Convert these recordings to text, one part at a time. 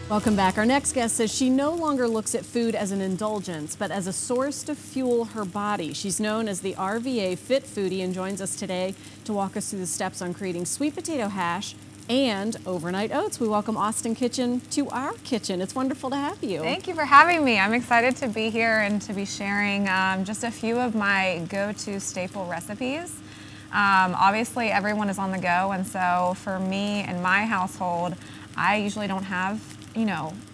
Welcome back. Our next guest says she no longer looks at food as an indulgence, but as a source to fuel her body. She's known as the RVA Fit Foodie and joins us today to walk us through the steps on creating sweet potato hash and overnight oats. We welcome Austin Kitchen to our kitchen. It's wonderful to have you. Thank you for having me. I'm excited to be here and to be sharing just a few of my go-to staple recipes. Obviously, everyone is on the go, and so for me and my household, I usually don't have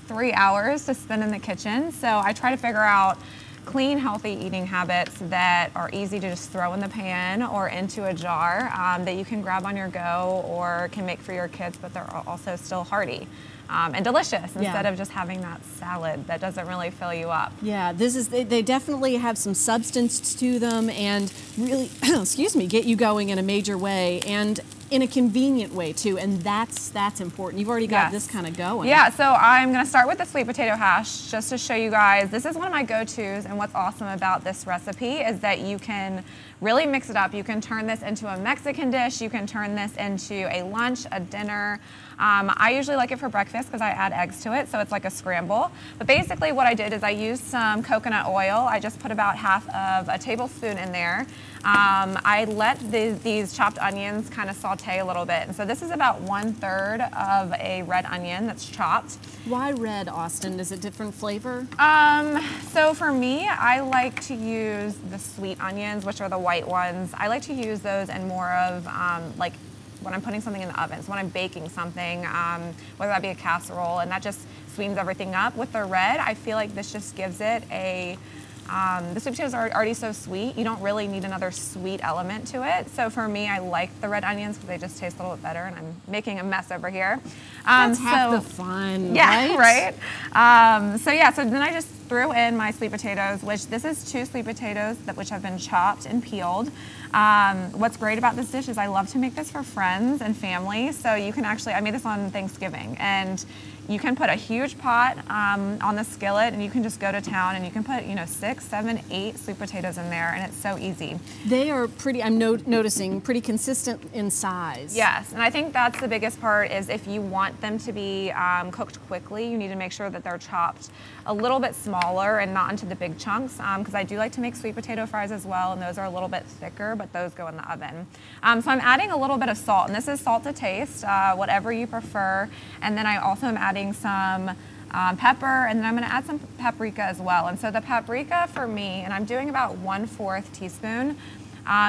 3 hours to spend in the kitchen. So I try to figure out clean, healthy eating habits that are easy to just throw in the pan or into a jar that you can grab on your go or can make for your kids, but they're also still hearty and delicious instead of just having that salad that doesn't really fill you up. Yeah, they definitely have some substance to them and really, excuse me, get you going in a major way and in a convenient way too, and that's important. You've already got this kind of going. Yeah, so I'm gonna start with the sweet potato hash just to show you guys. This is one of my go-tos, and what's awesome about this recipe is that you can really mix it up. You can turn this into a Mexican dish, you can turn this into a lunch, a dinner. I usually like it for breakfast because I add eggs to it, so it's like a scramble. But basically what I did is I used some coconut oil. I just put about half of a tablespoon in there. I let these chopped onions kind of saute a little bit. And so this is about 1/3 of a red onion that's chopped. Why red, Austin? Is it different flavor? So for me, I like to use the sweet onions, which are the white ones. I like to use those in more of like when I'm putting something in the oven, so when I'm baking something, whether that be a casserole, and that just sweetens everything up. With the red, I feel like this just gives it a, the sweet potatoes are already so sweet, you don't really need another sweet element to it. So for me, I like the red onions because they just taste a little bit better, and I'm making a mess over here. That's half the fun, yeah, right? So yeah, so then I just threw in my sweet potatoes, which this is 2 sweet potatoes which have been chopped and peeled. What's great about this dish is I love to make this for friends and family. So you can actually, I made this on Thanksgiving, and you can put a huge pot on the skillet, and you can just go to town, and you can put 6, 7, 8 sweet potatoes in there, and it's so easy. They are pretty, I'm noticing, pretty consistent in size. Yes, and I think that's the biggest part is if you want them to be cooked quickly, you need to make sure that they're chopped a little bit smaller and not into the big chunks, because I do like to make sweet potato fries as well, and those are a little bit thicker, but those go in the oven. So I'm adding a little bit of salt, and this is salt to taste, whatever you prefer, and then I also am adding some pepper, and then I'm going to add some paprika as well. And so the paprika for me, and I'm doing about 1/4 teaspoon,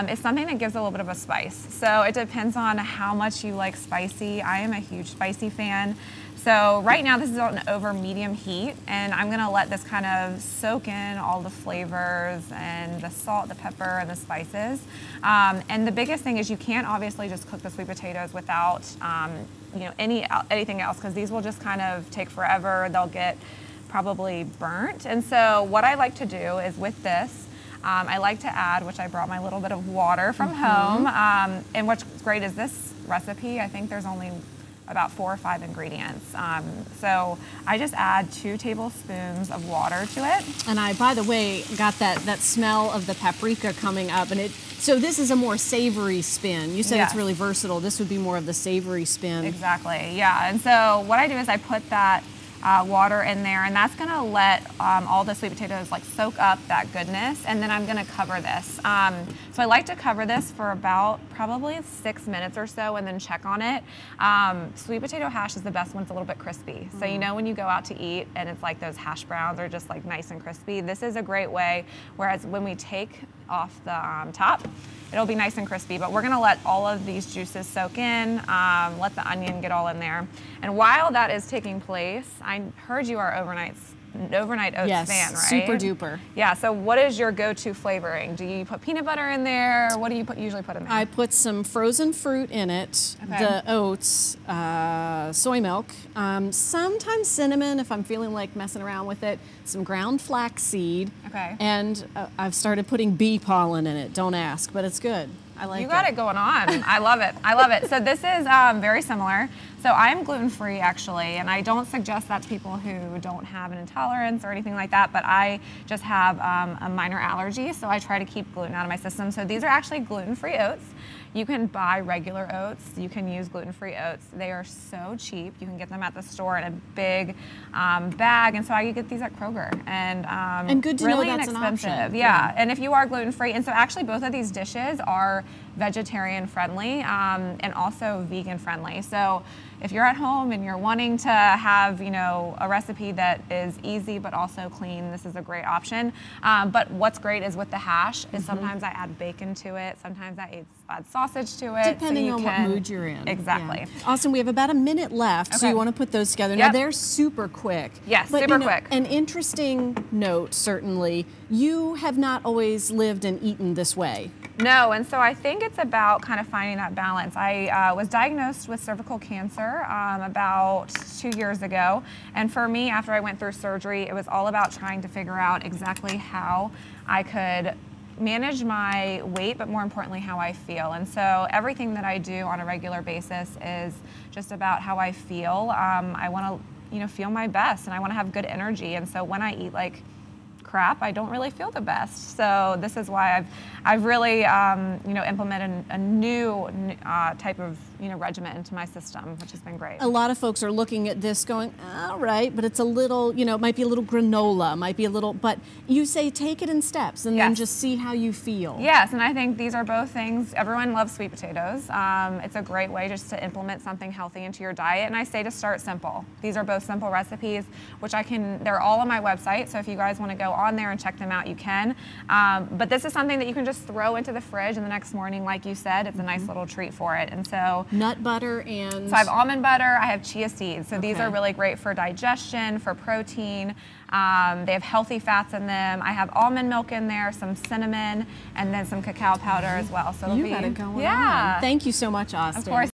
is something that gives a little bit of a spice. So it depends on how much you like spicy. I am a huge spicy fan. So right now this is on over medium heat, and I'm gonna let this kind of soak in all the flavors and the salt, the pepper, and the spices. And the biggest thing is you can't obviously just cook the sweet potatoes without anything else, because these will just kind of take forever. They'll get probably burnt. And so what I like to do is with this, I like to add, which I brought my little bit of water from home. And what's great is this recipe, I think there's only about 4 or 5 ingredients. So I just add 2 tablespoons of water to it. And I, by the way, got that smell of the paprika coming up, and so this is a more savory spin. You said it's really versatile. This would be more of the savory spin. Exactly, yeah. And so what I do is I put that water in there, and that's gonna let all the sweet potatoes like soak up that goodness, and then I'm gonna cover this. So I like to cover this for about probably 6 minutes or so and then check on it. Sweet potato hash is the best when it's a little bit crispy. So when you go out to eat and it's like those hash browns are just like nice and crispy, this is a great way, whereas when we take off the top, it'll be nice and crispy, but we're gonna let all of these juices soak in, let the onion get all in there. And while that is taking place, I heard you are overnight oats fan, right? Super duper. Yeah, so what is your go-to flavoring? Do you put peanut butter in there? What do you usually put in there? I put some frozen fruit in it, the oats, soy milk, sometimes cinnamon if I'm feeling like messing around with it, some ground flaxseed, and I've started putting bee pollen in it. Don't ask, but it's good. I like it. You got it going on. I love it. I love it. So this is very similar. So I'm gluten-free actually, and I don't suggest that to people who don't have an intolerance or anything like that, but I just have a minor allergy, so I try to keep gluten out of my system. So these are actually gluten-free oats. You can buy regular oats. You can use gluten-free oats. They are so cheap. You can get them at the store in a big bag, and so I get these at Kroger. And good to really know that's inexpensive. an option. Yeah, and if you are gluten-free, and so actually both of these dishes are vegetarian friendly and also vegan friendly. So if you're at home and you're wanting to have, you know, a recipe that is easy but also clean, this is a great option. But what's great is with the hash is sometimes I add bacon to it, sometimes I add sausage to it. Depending on what mood you're in. Exactly. Yeah. Austin, we have about a minute left, so Okay. you want to put those together. Yep. Now they're super quick. Yes, but, super quick. An interesting note, certainly, you have not always lived and eaten this way. No, and so I think it's about kind of finding that balance. I was diagnosed with cervical cancer about 2 years ago, and for me, after I went through surgery, it was all about trying to figure out exactly how I could manage my weight, but more importantly, how I feel. And so everything that I do on a regular basis is just about how I feel. I want to, you know, feel my best, and I want to have good energy. And so when I eat like crap, I don't really feel the best. So this is why I've really you know, implemented a new type of, you know, regimen into my system, which has been great. A lot of folks are looking at this going, all right, but it's a little, you know, it might be a little granola, might be a little, but you say take it in steps and then just see how you feel. Yes, and I think these are both things, everyone loves sweet potatoes. It's a great way just to implement something healthy into your diet, and I say to start simple. These are both simple recipes, which they're all on my website, so if you guys want to go on there and check them out, you can. But this is something that you can just throw into the fridge, and the next morning, like you said, it's a nice little treat for it. And so nut butter and... So I have almond butter, I have chia seeds. So these are really great for digestion, for protein. They have healthy fats in them. I have almond milk in there, some cinnamon, and then some cacao powder as well. So you got it going on. Yeah. Thank you so much, Austin. Of course.